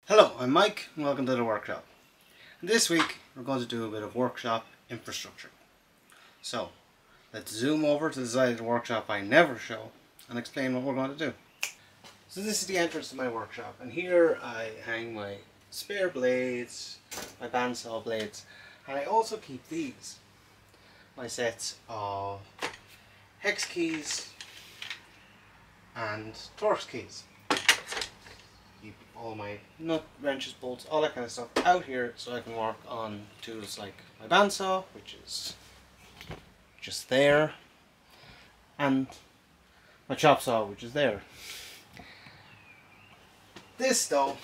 Hello, I'm Mike and welcome to the workshop. And this week we're going to do a bit of workshop infrastructure. So let's zoom over to the side of the workshop I never show and explain what we're going to do. So this is the entrance to my workshop, and here I hang my spare blades, my bandsaw blades, and I also keep these, my sets of hex keys and Torx keys. Keep all my nut, wrenches, bolts, all that kind of stuff out here so I can work on tools like my bandsaw, which is just there, and my chop saw, which is there. This though,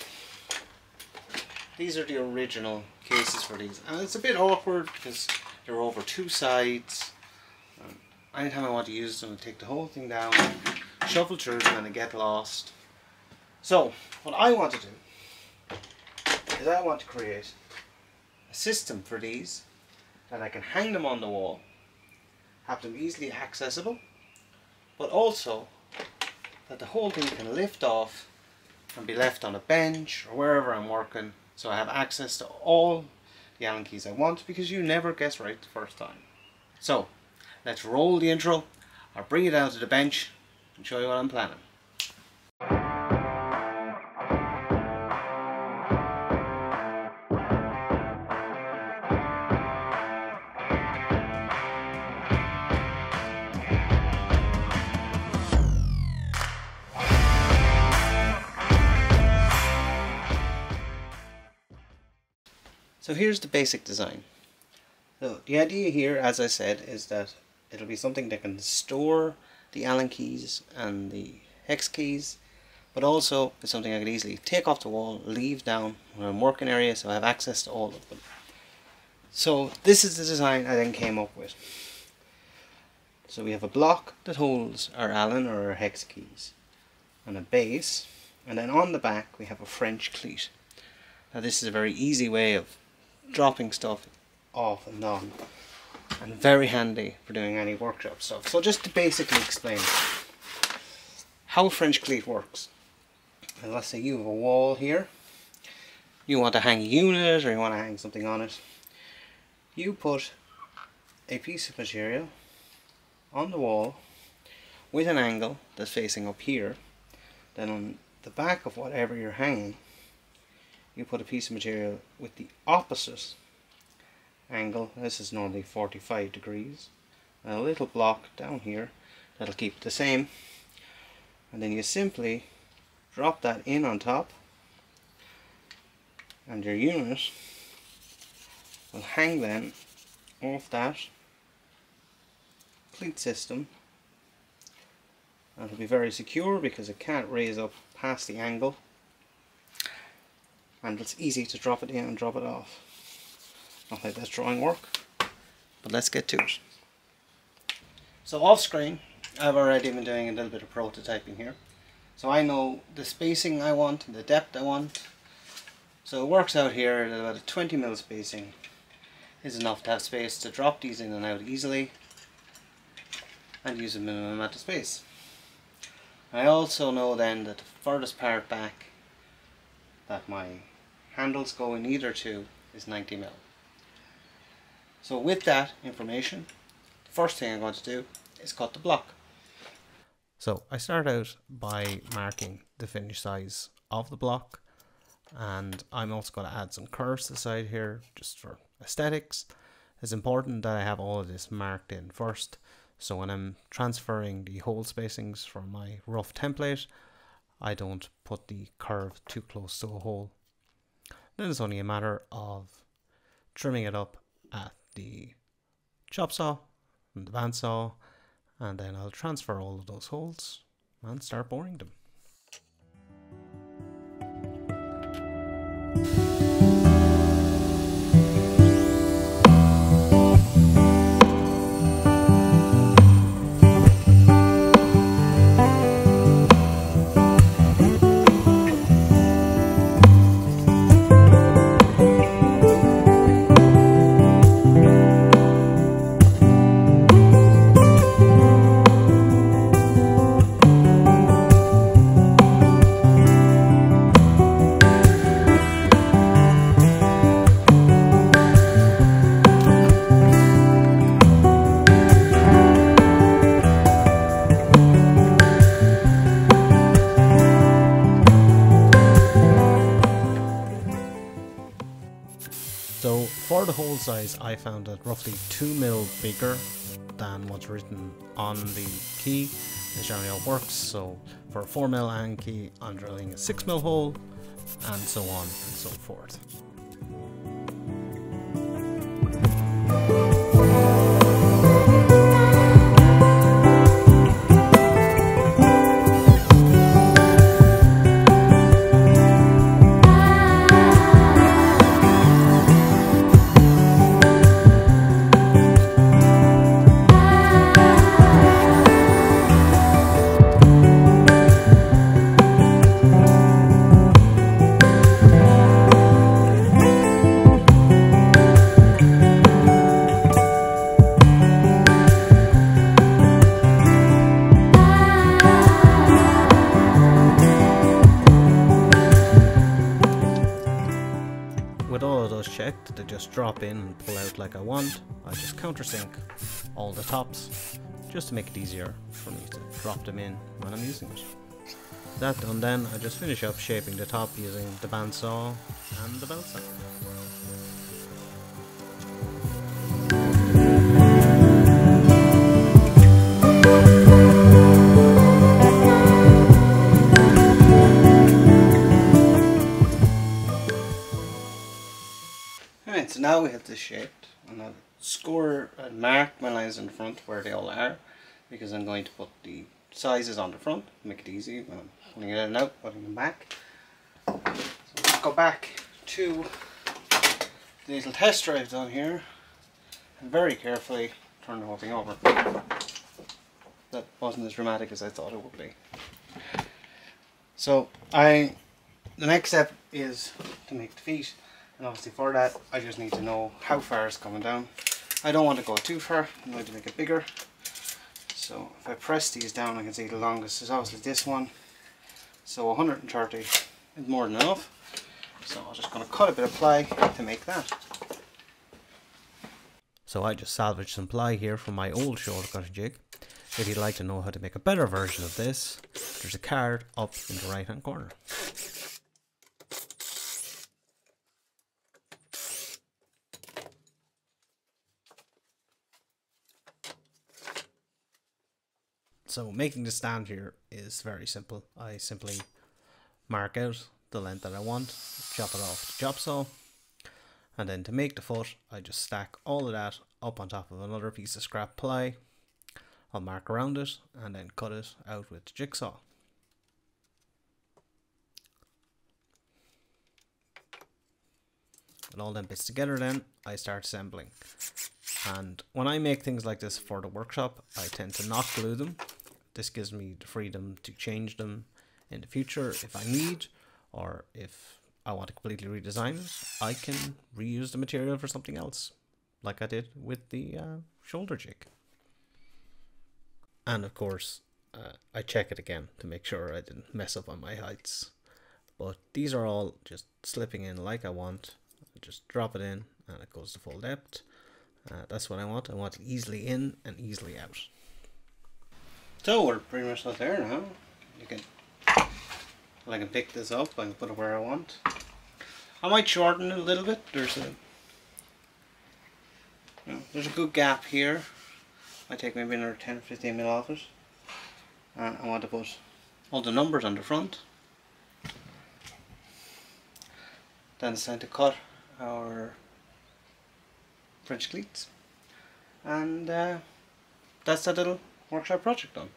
these are the original cases for these, and it's a bit awkward because they're over two sides. Anytime I want to use them, I take the whole thing down, shuffle through them, and they get lost. So what I want to do is I want to create a system for these that I can hang them on the wall, have them easily accessible, but also that the whole thing can lift off and be left on a bench or wherever I'm working, so I have access to all the Allen keys I want, because you never guess right the first time. So let's roll the intro. I'll bring you down to the bench and show you what I'm planning. So here's the basic design. So the idea here, as I said, is that it'll be something that can store the Allen keys and the hex keys, but also it's something I can easily take off the wall, leave down when I'm working area, so I have access to all of them. So this is the design I then came up with. So we have a block that holds our Allen or our hex keys, and a base, and then on the back we have a French cleat. Now this is a very easy way of dropping stuff off and on, and very handy for doing any workshop stuff. So just to basically explain how a French cleat works. And let's say you have a wall here, you want to hang a unit or you want to hang something on it. You put a piece of material on the wall with an angle that's facing up here. Then on the back of whatever you're hanging, you put a piece of material with the opposite angle. This is normally 45 degrees. And a little block down here that'll keep it the same. And then you simply drop that in on top, and your unit will hang then off that cleat system. And it'll be very secure because it can't raise up past the angle, and it's easy to drop it in and drop it off. Not like that's drawing work, but let's get to it. So off screen, I've already been doing a little bit of prototyping here. So I know the spacing I want and the depth I want. So it works out here that about a 20mm spacing is enough to have space to drop these in and out easily and use a minimum amount of space. I also know then that the furthest part back that my handles go in either two is 90mm. So with that information, the first thing I'm going to do is cut the block. So I start out by marking the finished size of the block, and I'm also going to add some curves to the side here just for aesthetics. It's important that I have all of this marked in first, so when I'm transferring the hole spacings from my rough template, I don't put the curve too close to a hole. Then it's only a matter of trimming it up at the chop saw and the bandsaw, and then I'll transfer all of those holes and start boring them. So for the hole size, I found it roughly 2mm bigger than what's written on the key. Is generally how it works. So for a 4mm Allen key, I'm drilling a 6mm hole, and so on and so forth. With all of those checked, they just drop in and pull out like I want. I just countersink all the tops just to make it easier for me to drop them in when I'm using it. That done, then I just finish up shaping the top using the bandsaw and the belt saw. Alright, so now we have this shaped, and I'll score and mark my lines in the front where they all are, because I'm going to put the sizes on the front, make it easy when I'm pulling it in and out, putting them back. So let's go back to the little test drives on here, and very carefully turn the whole thing over. That wasn't as dramatic as I thought it would be. So the next step is to make the feet. And obviously for that, I just need to know how far it's coming down. I don't want to go too far, I'm going to make it bigger. So if I press these down, I can see the longest is obviously this one. So 130 is more than enough. So I'm just going to cut a bit of ply to make that. So I just salvaged some ply here from my old shoulder cutter jig. If you'd like to know how to make a better version of this, there's a card up in the right hand corner. So making the stand here is very simple. I simply mark out the length that I want, chop it off the chop saw, and then to make the foot, I just stack all of that up on top of another piece of scrap ply. I'll mark around it and then cut it out with the jigsaw. And all them bits together, then I start assembling. And when I make things like this for the workshop, I tend to not glue them. This gives me the freedom to change them in the future if I need, or if I want to completely redesign it, I can reuse the material for something else, like I did with the shoulder jig. And of course, I check it again to make sure I didn't mess up on my heights. But these are all just slipping in like I want. I just drop it in and it goes to full depth. That's what I want. I want it easily in and easily out. So we're pretty much not there now. I can pick this up, I can put it where I want. I might shorten it a little bit. There's a good gap here. I take maybe another 10 or 15 mil off it. And I want to put all the numbers on the front. Then it's time to cut our French cleats, and that's that little workshop project done.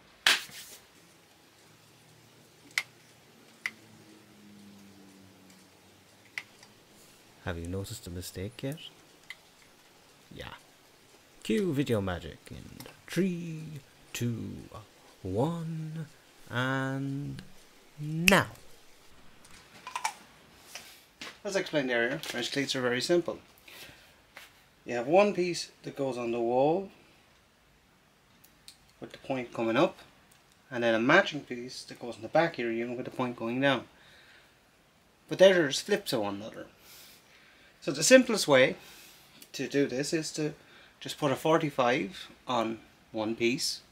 Have you noticed a mistake yet? Yeah. Cue video magic in 3, 2, 1, and now. As I explained earlier, French cleats are very simple. You have one piece that goes on the wall with the point coming up, and then a matching piece that goes in the back of your unit with the point going down. But they're just flips of one another. So the simplest way to do this is to just put a 45 on one piece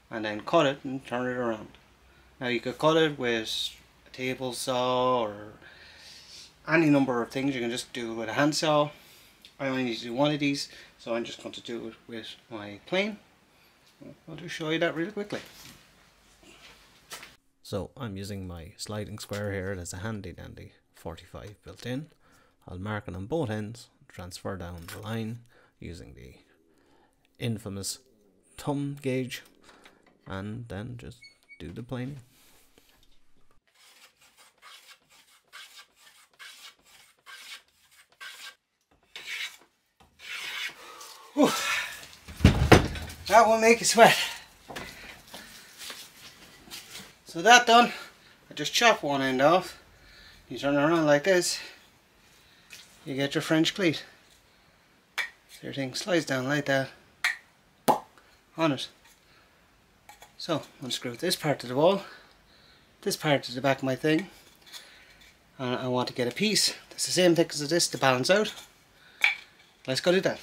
and then cut it and turn it around. Now you could cut it with a table saw or any number of things. You can just do it with a hand saw, I only need to do one of these, so I'm just going to do it with my plane. I'll just show you that really quickly. So I'm using my sliding square here. There's a handy dandy 45 built in. I'll mark it on both ends, transfer down the line using the infamous thumb gauge, and then just do the planing. Whew. That will make you sweat. So that done, I just chop one end off. You turn it around like this, you get your French cleat. So your thing slides down like that on it. So unscrew this part to the wall, this part to the back of my thing, and I want to get a piece that's the same thick as this to balance out. Let's go do that.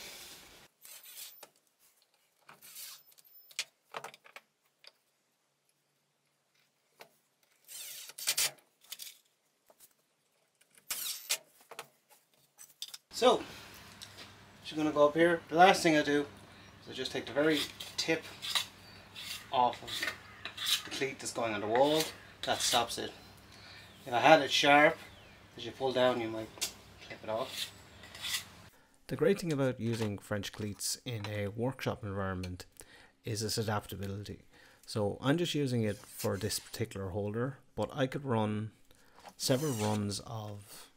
So, she's going to go up here. The last thing I do is I just take the very tip off of the cleat that's going on the wall. That stops it. If I had it sharp, as you pull down, you might clip it off. The great thing about using French cleats in a workshop environment is its adaptability. So I'm just using it for this particular holder, but I could run several runs of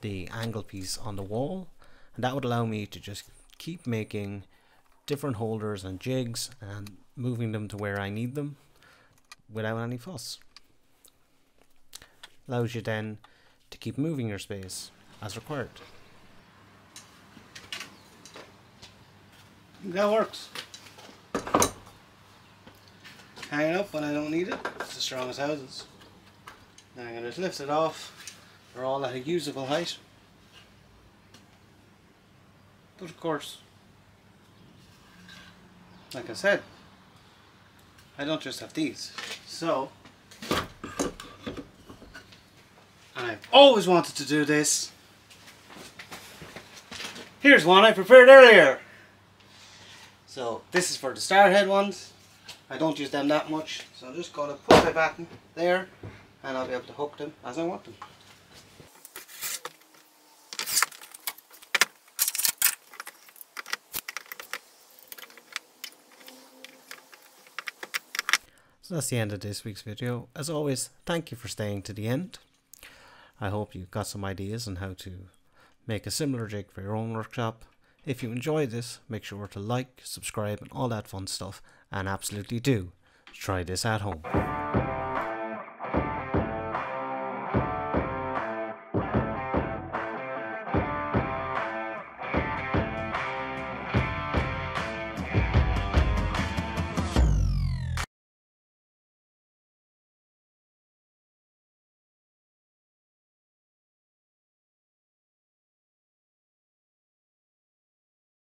the angle piece on the wall, and that would allow me to just keep making different holders and jigs and moving them to where I need them without any fuss. Allows you then to keep moving your space as required. That works. Hang it up when I don't need it. It's as strong as houses. Now I'm going to just lift it off. They're all at a usable height. But of course, like I said, I don't just have these. So, and I've always wanted to do this. Here's one I prepared earlier. So this is for the star head ones. I don't use them that much, so I'm just going to put my batten there, and I'll be able to hook them as I want them. So that's the end of this week's video. As always, thank you for staying to the end. I hope you got some ideas on how to make a similar jig for your own workshop. If you enjoyed this, make sure to like, subscribe and all that fun stuff, and absolutely do try this at home.